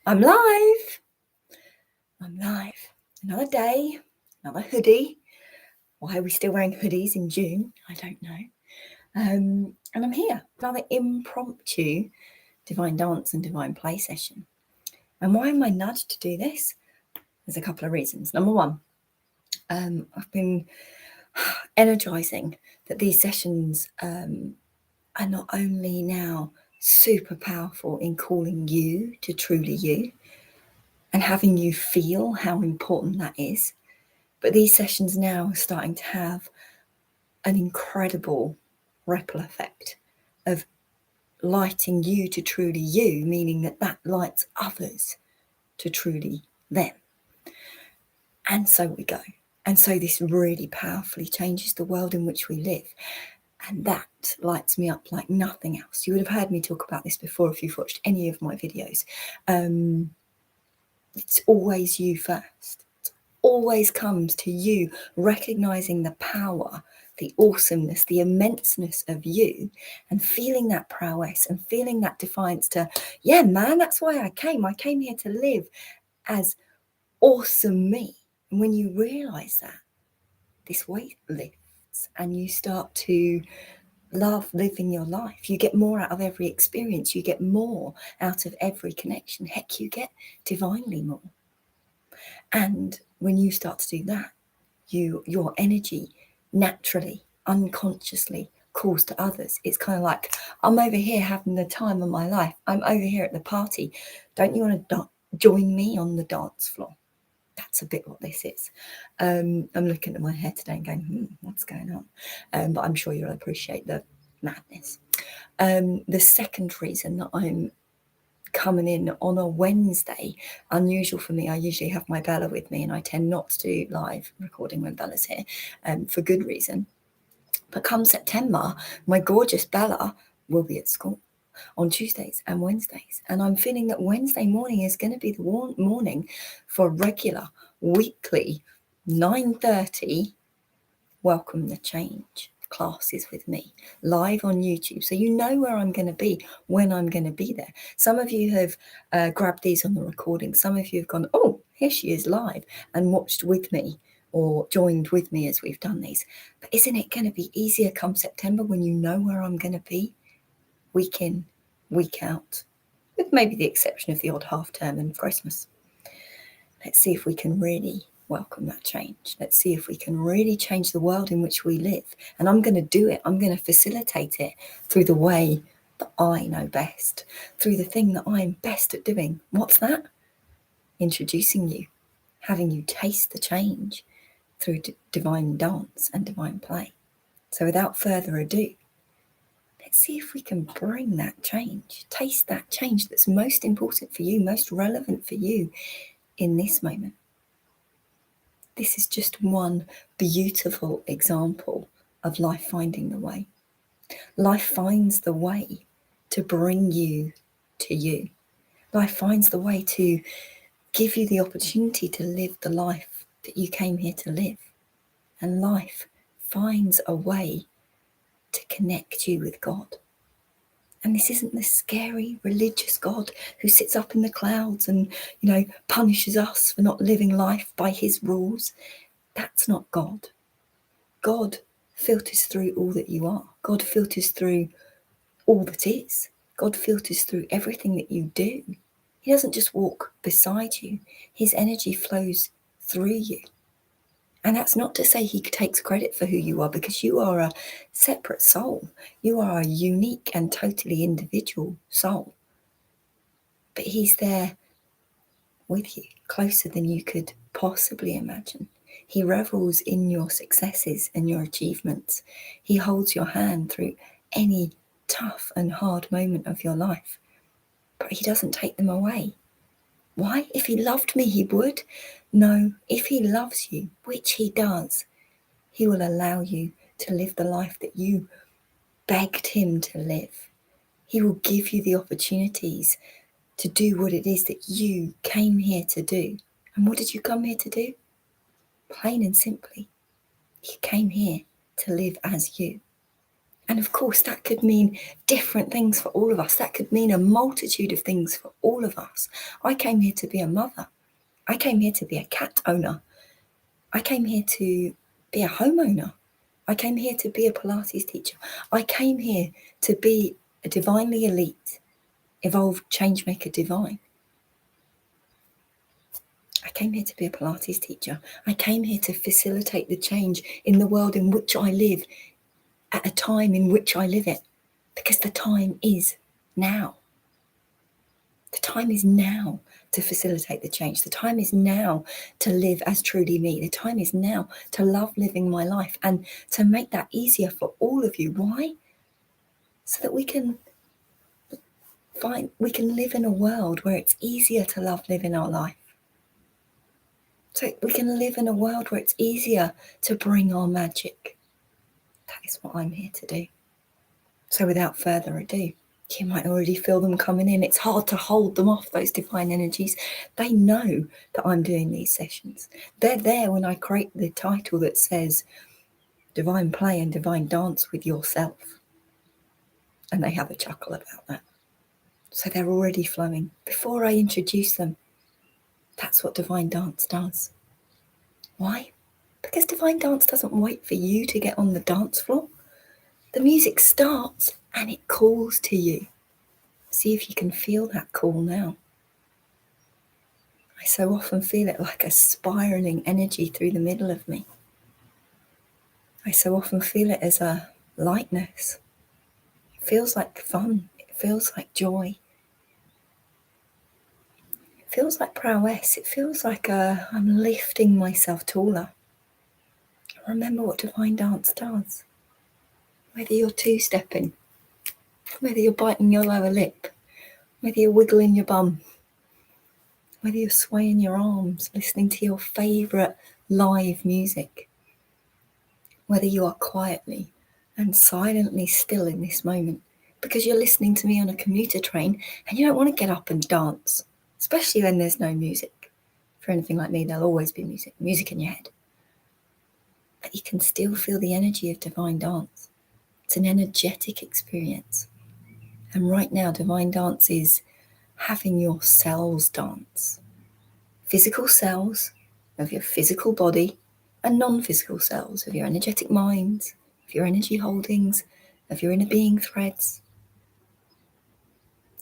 I'm live. I'm live. Another day, another hoodie. Why are we still wearing hoodies in June? I don't know. And I'm here. Another impromptu divine dance and divine play session. And why am I nudged to do this? There's a couple of reasons. Number one, I've been energizing that these sessions are not only now super powerful in calling you to truly you and having you feel how important that is, but these sessions now are starting to have an incredible ripple effect of lighting you to truly you, meaning that lights others to truly them. And so we go. And so this really powerfully changes the world in which we live. And that lights me up like nothing else. You would have heard me talk about this before if you've watched any of my videos. It's always you first. It always comes to you recognizing the power, the awesomeness, the immenseness of you, and feeling that prowess and feeling that defiance to, yeah, man, that's why I came. I came here to live as awesome me. And when you realize that, this weight lifts and you start to love living your life. You get more out of every experience. You get more out of every connection. Heck, you get divinely more. And when you start to do that, your energy naturally, unconsciously calls to others. It's kind of like, I'm over here having the time of my life. I'm over here at the party. Don't you want to join me on the dance floor? That's a bit what this is. I'm looking at my hair today and going, what's going on? But I'm sure you'll appreciate the madness. The second reason that I'm coming in on a Wednesday, unusual for me. I usually have my Bella with me and I tend not to do live recording when Bella's here, for good reason. But come September, my gorgeous Bella will be at school on Tuesdays and Wednesdays. And I'm feeling that Wednesday morning is going to be the morning for regular, weekly, 9:30, Welcome the Change classes with me live on YouTube, so you know where I'm going to be when I'm going to be there. Some of you have grabbed these on the recording. Some of you have gone, oh, here she is live, and watched with me or joined with me as we've done these. But isn't it going to be easier come September when you know where I'm going to be week in, week out, with maybe the exception of the odd half term and Christmas? Let's see if we can really welcome that change. Let's see if we can really change the world in which we live. And I'm going to do it. I'm going to facilitate it through the way that I know best, through the thing that I'm best at doing. What's that? Introducing you, having you taste the change through divine dance and divine play. So without further ado, let's see if we can bring that change, taste that change that's most important for you, most relevant for you in this moment. This is just one beautiful example of life finding the way. Life finds the way to bring you to you. Life finds the way to give you the opportunity to live the life that you came here to live. And life finds a way to connect you with God. And this isn't the scary religious God who sits up in the clouds and, punishes us for not living life by his rules. That's not God. God filters through all that you are. God filters through all that is. God filters through everything that you do. He doesn't just walk beside you. His energy flows through you. And that's not to say he takes credit for who you are, because you are a separate soul. You are a unique and totally individual soul. But he's there with you, closer than you could possibly imagine. He revels in your successes and your achievements. He holds your hand through any tough and hard moment of your life, but he doesn't take them away. Why? If he loved me, he would. No, if he loves you, which he does, he will allow you to live the life that you begged him to live. He will give you the opportunities to do what it is that you came here to do. And what did you come here to do? Plain and simply, you came here to live as you. And of course, that could mean different things for all of us. That could mean a multitude of things for all of us. I came here to be a mother. I came here to be a cat owner. I came here to be a homeowner. I came here to be a Pilates teacher. I came here to be a divinely elite, evolved changemaker divine. I came here to be a Pilates teacher. I came here to facilitate the change in the world in which I live, at a time in which I live it, because the time is now. The time is now to facilitate the change. The time is now to live as truly me. The time is now to love living my life and to make that easier for all of you. Why? So that we can live in a world where it's easier to love living our life. So we can live in a world where it's easier to bring our magic. That is what I'm here to do. So without further ado, you might already feel them coming in. It's hard to hold them off, those divine energies. They know that I'm doing these sessions. They're there when I create the title that says Divine Play and Divine Dance with Yourself. And they have a chuckle about that. So they're already flowing. Before I introduce them, that's what Divine Dance does. Why? Because Divine Dance doesn't wait for you to get on the dance floor. The music starts and it calls to you. See if you can feel that call now. I so often feel it like a spiraling energy through the middle of me. I so often feel it as a lightness. It feels like fun. It feels like joy. It feels like prowess. It feels like I'm lifting myself taller. Remember what Divine Dance does. Whether you're two-stepping, whether you're biting your lower lip, whether you're wiggling your bum, whether you're swaying your arms, listening to your favourite live music, whether you are quietly and silently still in this moment because you're listening to me on a commuter train and you don't want to get up and dance, especially when there's no music. For anything like me, there'll always be music in your head. But you can still feel the energy of Divine Dance. It's an energetic experience. And right now, Divine Dance is having your cells dance. Physical cells of your physical body and non-physical cells of your energetic minds, of your energy holdings, of your inner being threads.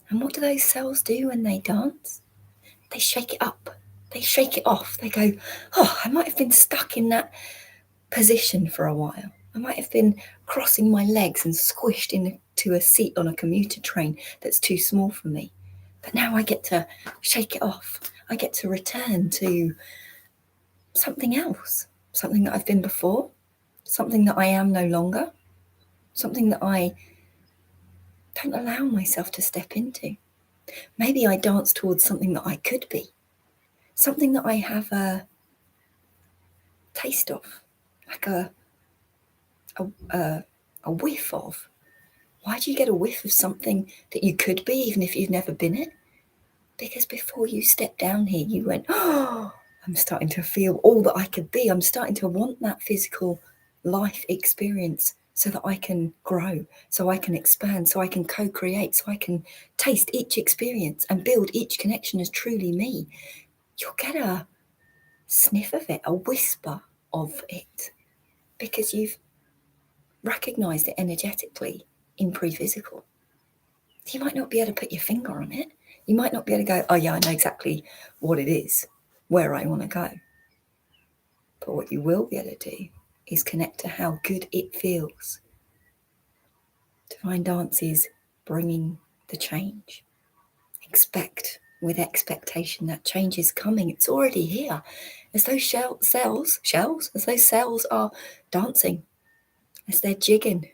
And what do those cells do when they dance? They shake it up. They shake it off. They go, oh, I might have been stuck in that position for a while. I might have been crossing my legs and squished into a seat on a commuter train that's too small for me. But now I get to shake it off. I get to return to something else, something that I've been before, something that I am no longer, something that I don't allow myself to step into. Maybe I dance towards something that I could be, something that I have a taste of, like a whiff of. Why do you get a whiff of something that you could be, even if you've never been it? Because before you stepped down here, you went, oh, I'm starting to feel all that I could be. I'm starting to want that physical life experience so that I can grow, so I can expand, so I can co-create, so I can taste each experience and build each connection as truly me. You'll get a sniff of it, a whisper of it, because you've recognized it energetically in pre-physical. You might not be able to put your finger on it. You might not be able to go, oh yeah, I know exactly what it is, where I want to go. But what you will be able to do is connect to how good it feels. Divine Dance is bringing the change. Expect with expectation that change is coming. It's already here. As those cells are dancing, as they're jigging.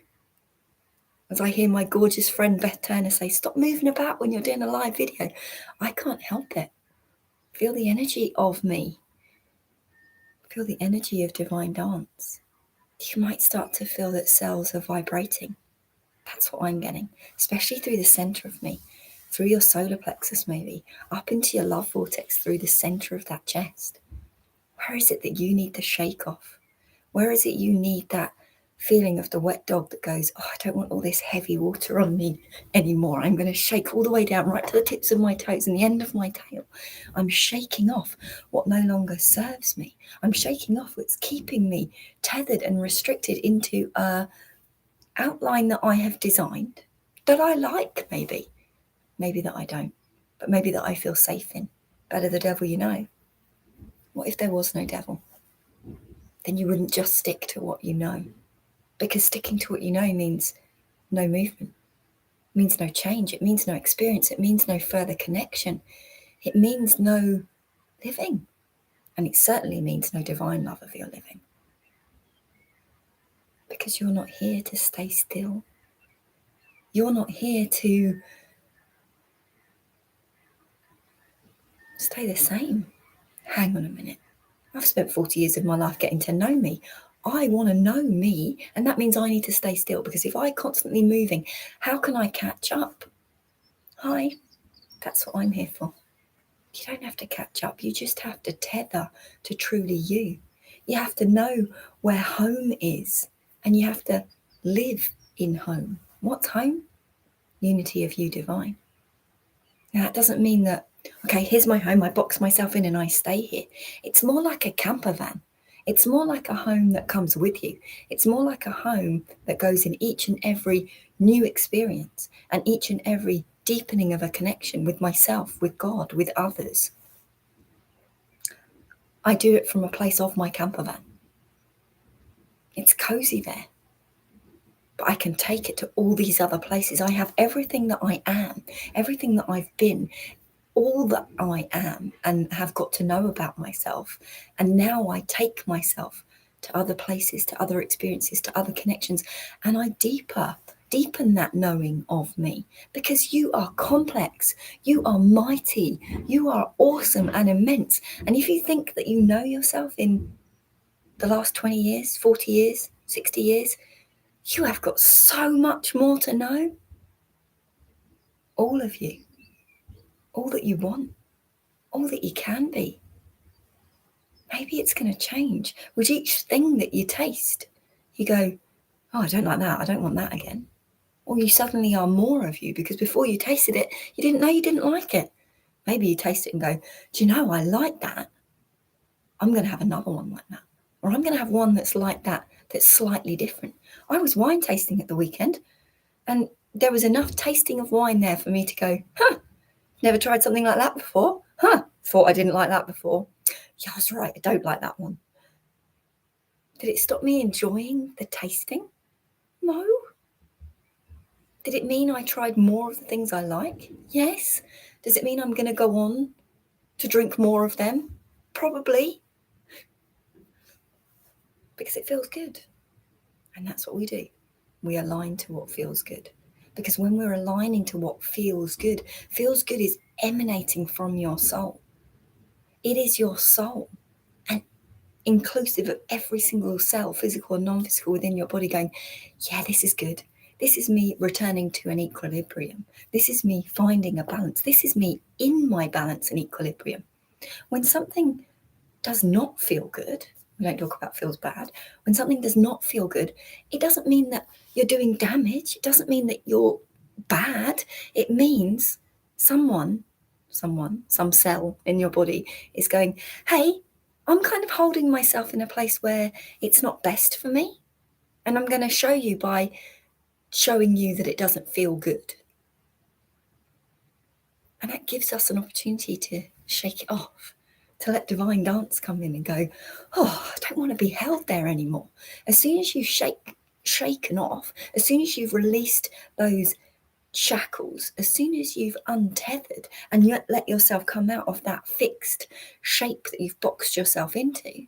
As I hear my gorgeous friend Beth Turner say, stop moving about when you're doing a live video. I can't help it. Feel the energy of me. Feel the energy of Divine Dance. You might start to feel that cells are vibrating. That's what I'm getting, especially through the center of me, through your solar plexus maybe, up into your love vortex, through the center of that chest. Where is it that you need the shake off? Where is it you need that feeling of the wet dog that goes, oh, I don't want all this heavy water on me anymore. I'm going to shake all the way down right to the tips of my toes and the end of my tail. I'm shaking off what no longer serves me. I'm shaking off what's keeping me tethered and restricted into a outline that I have designed, that I like, maybe that I don't, but maybe that I feel safe in. Better the devil you know. What if there was no devil? Then you wouldn't just stick to what you know, because sticking to what you know means no movement, it means no change, it means no experience, it means no further connection, it means no living, and it certainly means no divine love of your living, because you're not here to stay still. You're not here to stay the same. Hang on a minute. I've spent 40 years of my life getting to know me. I want to know me, and that means I need to stay still, because if I'm constantly moving, how can I catch up? Hi, that's what I'm here for. You don't have to catch up. You just have to tether to truly you. You have to know where home is, and you have to live in home. What's home? Unity of you divine. Now, that doesn't mean that, okay, here's my home, I box myself in and I stay here. It's more like a camper van. It's more like a home that comes with you. It's more like a home that goes in each and every new experience and each and every deepening of a connection with myself, with God, with others. I do it from a place of my camper van. It's cozy there, but I can take it to all these other places. I have everything that I am, everything that I've been, all that I am and have got to know about myself. And now I take myself to other places, to other experiences, to other connections, and I deepen that knowing of me, because you are complex, you are mighty, you are awesome and immense. And if you think that you know yourself in the last 20 years, 40 years, 60 years, you have got so much more to know. All of you, all that you want, all that you can be. Maybe it's going to change with each thing that you taste. You go, oh, I don't like that. I don't want that again. Or you suddenly are more of you, because before you tasted it, you didn't know you didn't like it. Maybe you taste it and go, do you know, I like that. I'm going to have another one like that. Or I'm going to have one that's like that, that's slightly different. I was wine tasting at the weekend, and there was enough tasting of wine there for me to go, never tried something like that before. Thought I didn't like that before. Yeah, I was right, I don't like that one. Did it stop me enjoying the tasting? No. Did it mean I tried more of the things I like? Yes. Does it mean I'm going to go on to drink more of them? Probably. Because it feels good. And that's what we do. We align to what feels good. Because when we're aligning to what feels good is emanating from your soul. It is your soul, and inclusive of every single cell, physical and non-physical, within your body, going, yeah, this is good. This is me returning to an equilibrium. This is me finding a balance. This is me in my balance and equilibrium. When something does not feel good, we don't talk about feels bad. When something does not feel good, it doesn't mean that you're doing damage. It doesn't mean that you're bad. It means some cell in your body is going, hey, I'm kind of holding myself in a place where it's not best for me. And I'm going to show you by showing you that it doesn't feel good. And that gives us an opportunity to shake it off, to let divine dance come in and go, oh, I don't want to be held there anymore. As soon as you've shaken off, as soon as you've released those shackles, as soon as you've untethered and you let yourself come out of that fixed shape that you've boxed yourself into,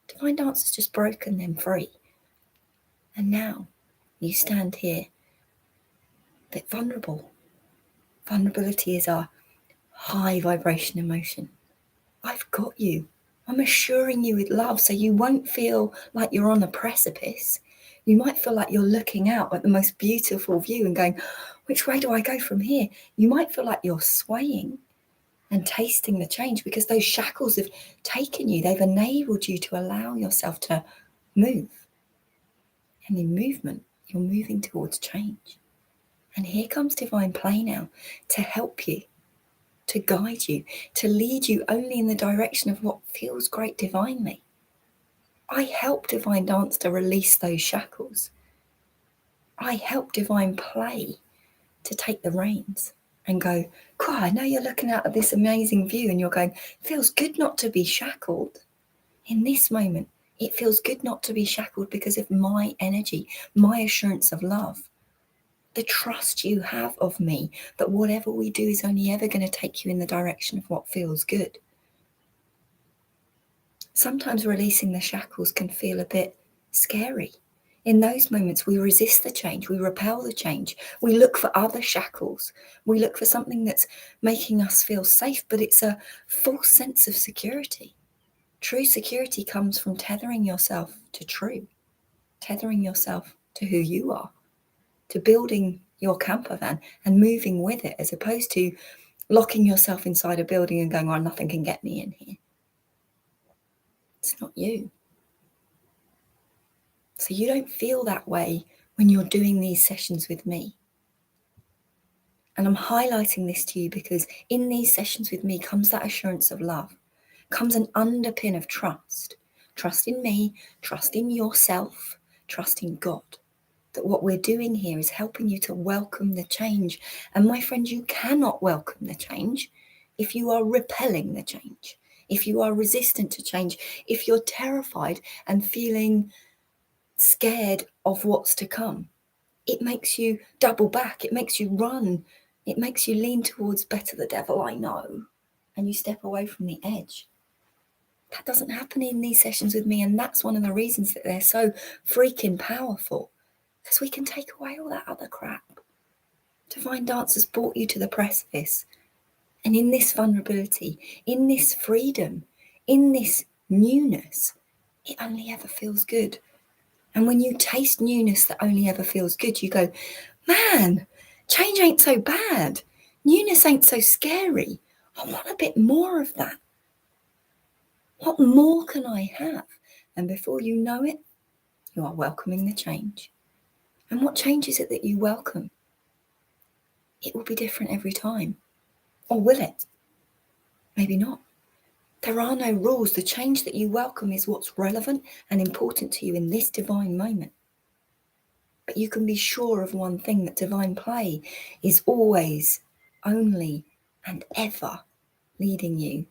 divine dance has just broken them free. And now you stand here a bit vulnerable. Vulnerability is our high vibration emotion. I've got you. I'm assuring you with love, so you won't feel like you're on a precipice. You might feel like you're looking out at the most beautiful view and going, which way do I go from here? You might feel like you're swaying and tasting the change, because those shackles have taken you. They've enabled you to allow yourself to move. And in movement, you're moving towards change. And here comes divine play now to help you, to guide you, to lead you only in the direction of what feels great divinely. I help divine dance to release those shackles. I help divine play to take the reins and go, cool, I know you're looking out at this amazing view and you're going, feels good not to be shackled. In this moment, it feels good not to be shackled because of my energy, my assurance of love, the trust you have of me, that whatever we do is only ever going to take you in the direction of what feels good. Sometimes releasing the shackles can feel a bit scary. In those moments, we resist the change, we repel the change, we look for other shackles, we look for something that's making us feel safe, but it's a false sense of security. True security comes from tethering yourself to true, tethering yourself to who you are, to building your camper van and moving with it, as opposed to locking yourself inside a building and going, oh, nothing can get me in here. It's not you. So you don't feel that way when you're doing these sessions with me. And I'm highlighting this to you because in these sessions with me comes that assurance of love, comes an underpin of trust. Trust in me, trust in yourself, trust in God. That what we're doing here is helping you to welcome the change. And my friend, you cannot welcome the change if you are repelling the change, if you are resistant to change, if you're terrified and feeling scared of what's to come. It makes you double back, it makes you run, it makes you lean towards better the devil I know, and you step away from the edge. That doesn't happen in these sessions with me, and that's one of the reasons that they're so freaking powerful, because we can take away all that other crap. Divine Dance has brought you to the precipice, and in this vulnerability, in this freedom, in this newness, it only ever feels good. And when you taste newness that only ever feels good, you go, man, change ain't so bad. Newness ain't so scary. I want a bit more of that. What more can I have? And before you know it, you are welcoming the change. And what change is it that you welcome? It will be different every time. Or will it? Maybe not. There are no rules. The change that you welcome is what's relevant and important to you in this divine moment. But you can be sure of one thing, that divine play is always, only and ever leading you.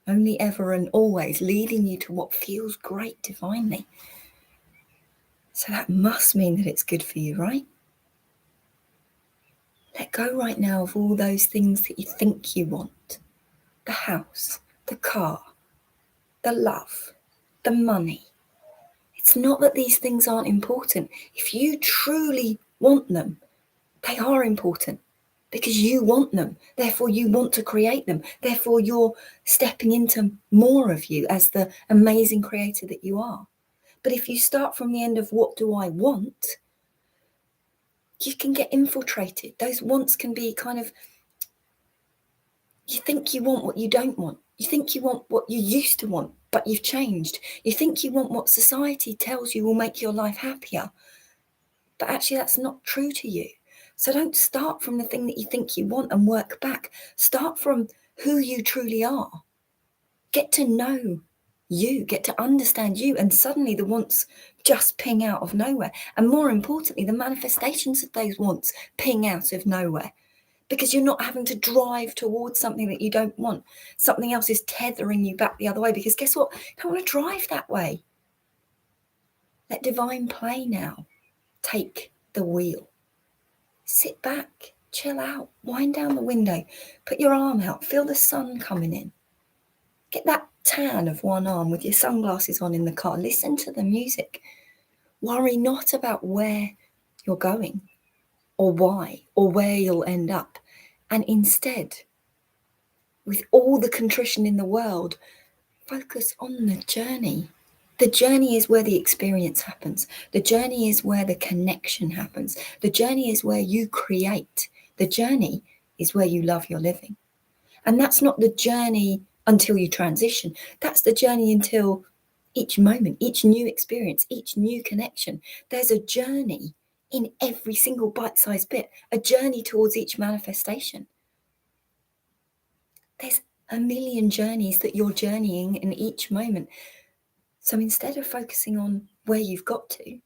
Only ever and always leading you to what feels great divinely. So that must mean that it's good for you, right? Let go right now of all those things that you think you want. The house, the car, the love, the money. It's not that these things aren't important. If you truly want them, they are important because you want them. Therefore, you want to create them. Therefore, you're stepping into more of you as the amazing creator that you are. But if you start from the end of what do I want, you can get infiltrated. Those wants can be kind of, you think you want what you don't want. You think you want what you used to want, but you've changed. You think you want what society tells you will make your life happier, but actually that's not true to you. So don't start from the thing that you think you want and work back. Start from who you truly are. Get to know you, get to understand you, and suddenly the wants just ping out of nowhere. And more importantly, the manifestations of those wants ping out of nowhere, because you're not having to drive towards something that you don't want. Something else is tethering you back the other way, because guess what? You don't want to drive that way. Let divine play now take the wheel. Sit back, chill out, wind down the window, put your arm out, feel the sun coming in. Get that tan of one arm with your sunglasses on in the car. Listen to the music. Worry not about where you're going or why or where you'll end up. And instead, with all the contrition in the world, focus on the journey. The journey is where the experience happens. The journey is where the connection happens. The journey is where you create. The journey is where you love your living. And that's not the journey until you transition. That's the journey until each moment, each new experience, each new connection. There's a journey in every single bite-sized bit, a journey towards each manifestation. There's a million journeys that you're journeying in each moment. So instead of focusing on where you've got to,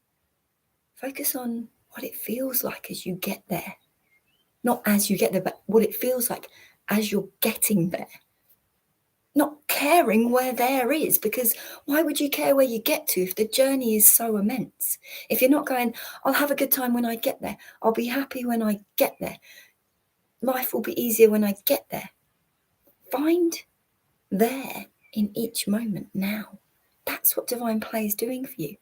focus on what it feels like as you get there. Not as you get there, but what it feels like as you're getting there. Not caring where there is, because why would you care where you get to if the journey is so immense? If you're not going, I'll have a good time when I get there, I'll be happy when I get there, life will be easier when I get there. Find there in each moment now. That's what divine play is doing for you.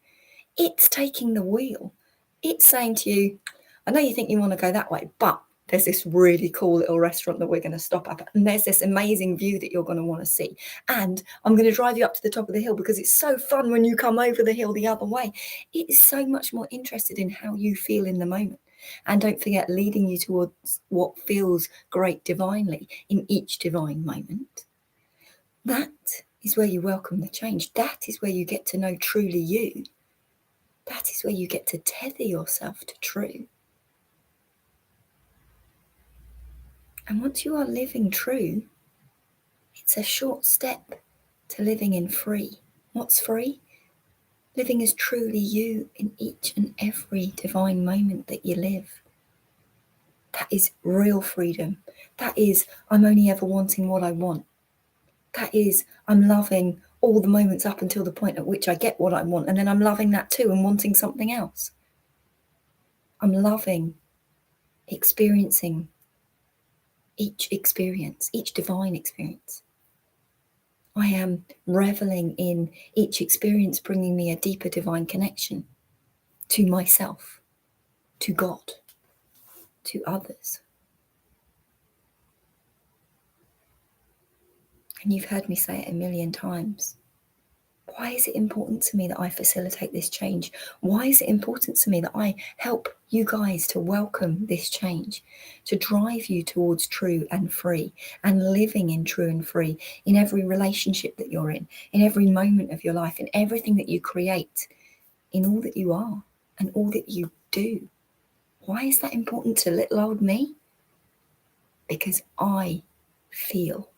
It's taking the wheel. It's saying to you, I know you think you want to go that way, but there's this really cool little restaurant that we're going to stop at, and there's this amazing view that you're going to want to see, and I'm going to drive you up to the top of the hill because it's so fun when you come over the hill the other way. It is so much more interested in how you feel in the moment, and don't forget, leading you towards what feels great divinely in each divine moment. That is where you welcome the change. That is where you get to know truly you. That is where you get to tether yourself to true. And once you are living true, it's a short step to living in free. What's free? Living as truly you in each and every divine moment that you live. That is real freedom. That is, I'm only ever wanting what I want. That is, I'm loving all the moments up until the point at which I get what I want, and then I'm loving that too and wanting something else. I'm loving experiencing each experience, each divine experience. I am reveling in each experience bringing me a deeper divine connection to myself, to God, to others. And you've heard me say it a million times. Why is it important to me that I facilitate this change? Why is it important to me that I help you guys to welcome this change, to drive you towards true and free, and living in true and free in every relationship that you're in every moment of your life, in everything that you create, in all that you are and all that you do? Why is that important to little old me? Because I feel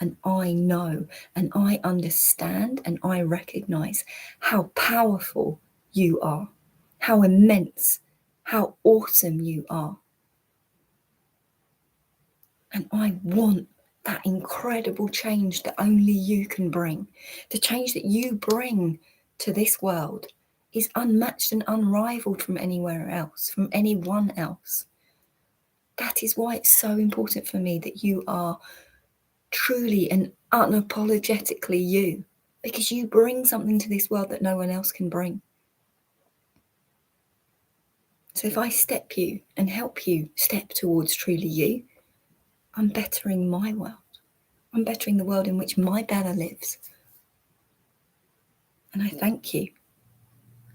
and I know and I understand and I recognize how powerful you are, how immense, how awesome you are. And I want that incredible change that only you can bring. The change that you bring to this world is unmatched and unrivaled from anywhere else, from anyone else. That is why it's so important for me that you are truly and unapologetically you, because you bring something to this world that no one else can bring. So if I step you and help you step towards truly you, I'm bettering my world. I'm bettering the world in which my Bella lives. And I thank you.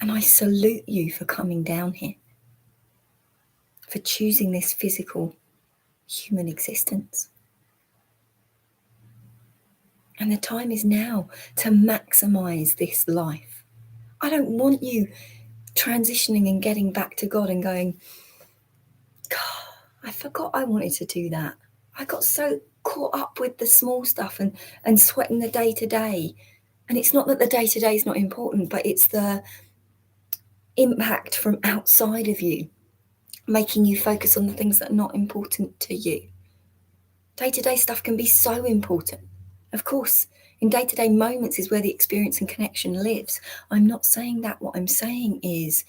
And I salute you for coming down here, for choosing this physical human existence. And the time is now to maximize this life. I don't want you transitioning and getting back to God and going, God, I forgot I wanted to do that. I got so caught up with the small stuff and sweating the day-to-day. And it's not that the day-to-day is not important, but it's the impact from outside of you, making you focus on the things that are not important to you. Day-to-day stuff can be so important. Of course, in day-to-day moments is where the experience and connection lives. I'm not saying that. What I'm saying is,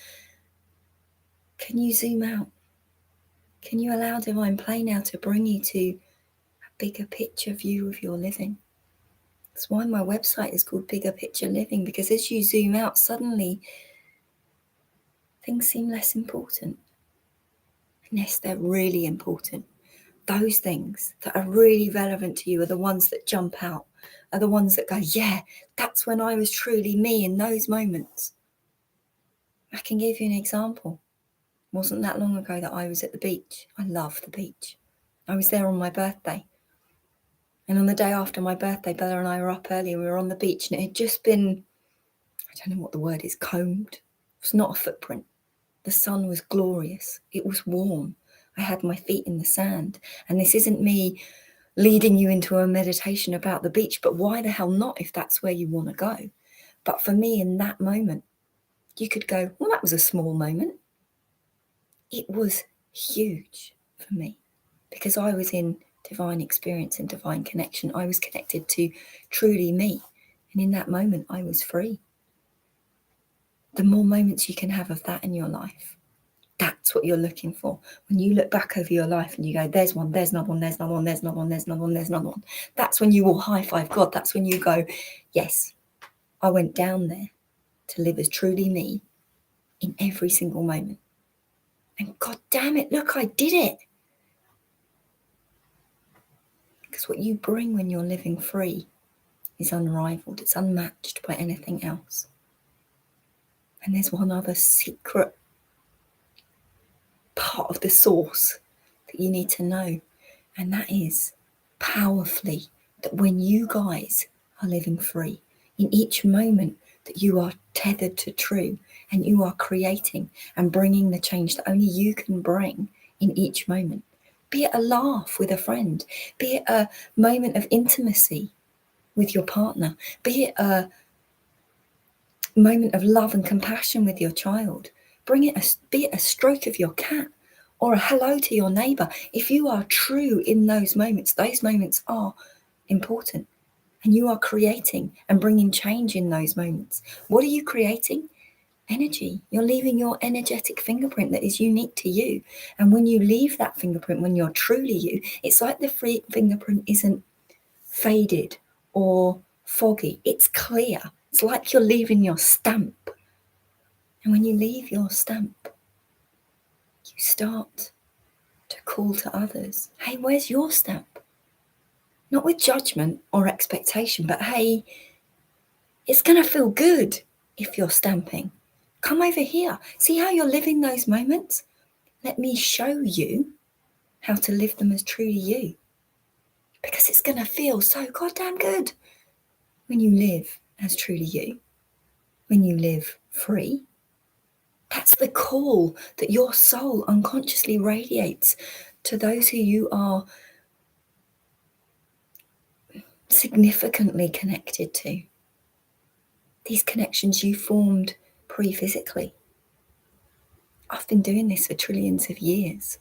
can you zoom out? Can you allow divine play now to bring you to a bigger picture view of your living? That's why my website is called Bigger Picture Living, because as you zoom out, suddenly things seem less important. And yes, they're really important. Those things that are really relevant to you are the ones that jump out, are the ones that go, yeah, that's when I was truly me in those moments. I can give you an example. It wasn't that long ago that I was at the beach. I love the beach. I was there on my birthday. And on the day after my birthday, Bella and I were up early and we were on the beach, and it had just been I don't know what the word is, combed. It was not a footprint. The sun was glorious. It was warm. I had my feet in the sand. And this isn't me leading you into a meditation about the beach, but why the hell not if that's where you want to go? But for me, in that moment, you could go, well, that was a small moment. It was huge for me because I was in divine experience and divine connection. I was connected to truly me. And in that moment, I was free. The more moments you can have of that in your life, that's what you're looking for. When you look back over your life and you go, there's one, there's another one, there's another one, there's another one, there's another one, there's another one. That's when you will high five God. That's when you go, yes, I went down there to live as truly me in every single moment. And God damn it, look, I did it. Because what you bring when you're living free is unrivaled. It's unmatched by anything else. And there's one other secret part of the source that you need to know. And that is powerfully that when you guys are living free, in each moment that you are tethered to true and you are creating and bringing the change that only you can bring in each moment, be it a laugh with a friend, be it a moment of intimacy with your partner, be it a moment of love and compassion with your child, be it a stroke of your cat or a hello to your neighbour. If you are true in those moments are important. And you are creating and bringing change in those moments. What are you creating? Energy. You're leaving your energetic fingerprint that is unique to you. And when you leave that fingerprint, when you're truly you, it's like the free fingerprint isn't faded or foggy. It's clear. It's like you're leaving your stamp. And when you leave your stamp, you start to call to others. Hey, where's your stamp? Not with judgment or expectation, but hey, it's going to feel good if you're stamping. Come over here. See how you're living those moments? Let me show you how to live them as truly you. Because it's going to feel so goddamn good when you live as truly you, when you live free. That's the call that your soul unconsciously radiates to those who you are significantly connected to. These connections you formed pre-physically. I've been doing this for trillions of years.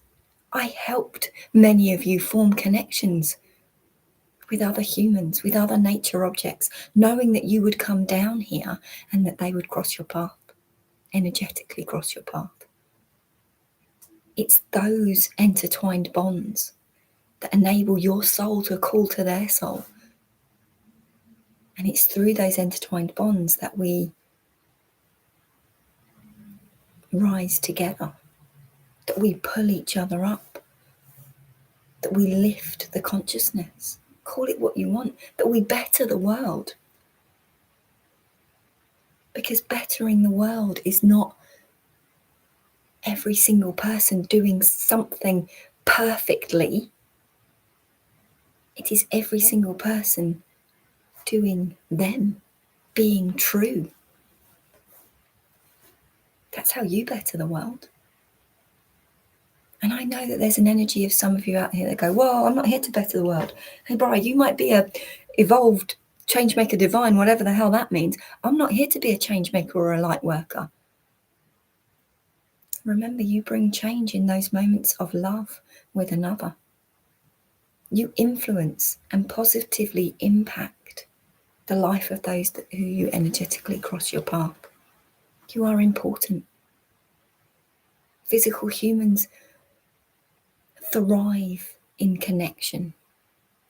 I helped many of you form connections with other humans, with other nature objects, knowing that you would come down here and that they would cross your path, energetically cross your path. It's those intertwined bonds that enable your soul to call to their soul. And it's through those intertwined bonds that we rise together, that we pull each other up, that we lift the consciousness, call it what you want, that we better the world. Because bettering the world is not every single person doing something perfectly. It is every single person doing them, being true. That's how you better the world. And I know that there's an energy of some of you out here that go, well, I'm not here to better the world. Hey, Bri, you might be a evolved change maker divine, whatever the hell that means. I'm not here to be a change maker or a light worker. Remember, you bring change in those moments of love with another. You influence and positively impact the life of those who you energetically cross your path. You are important. Physical humans thrive in connection.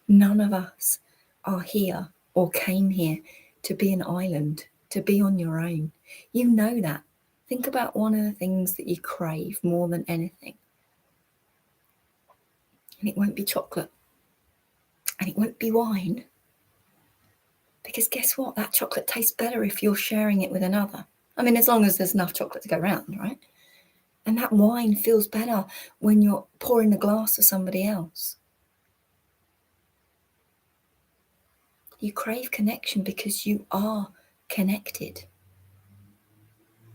None of us are here or came here to be an island, to be on your own. You know that. Think about one of the things that you crave more than anything. And it won't be chocolate. And it won't be wine. Because guess what? That chocolate tastes better if you're sharing it with another. I mean, as long as there's enough chocolate to go around, right? And that wine feels better when you're pouring a glass for somebody else. You crave connection because you are connected.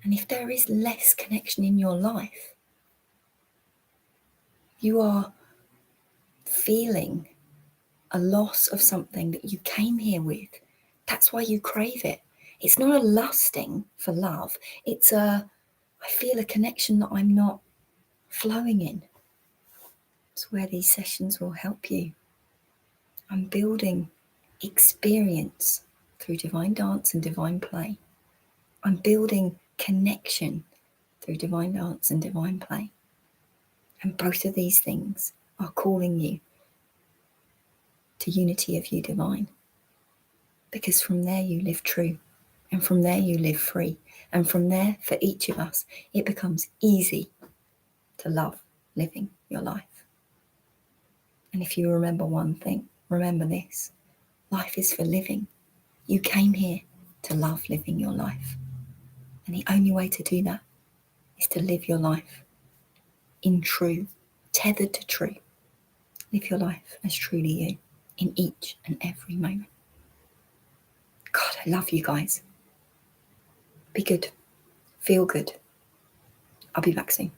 And if there is less connection in your life, you are feeling a loss of something that you came here with. That's why you crave it. It's not a lusting for love. It's I feel a connection that I'm not flowing in. It's where these sessions will help you. I'm building experience through divine dance and divine play. I'm building connection through divine dance and divine play. And both of these things are calling you to unity of you divine. Because from there you live true. And from there you live free. And from there, for each of us, it becomes easy to love living your life. And if you remember one thing, remember this. Life is for living. You came here to love living your life. And the only way to do that is to live your life in true, tethered to true. Live your life as truly you in each and every moment. God, I love you guys. Be good. Feel good. I'll be back soon.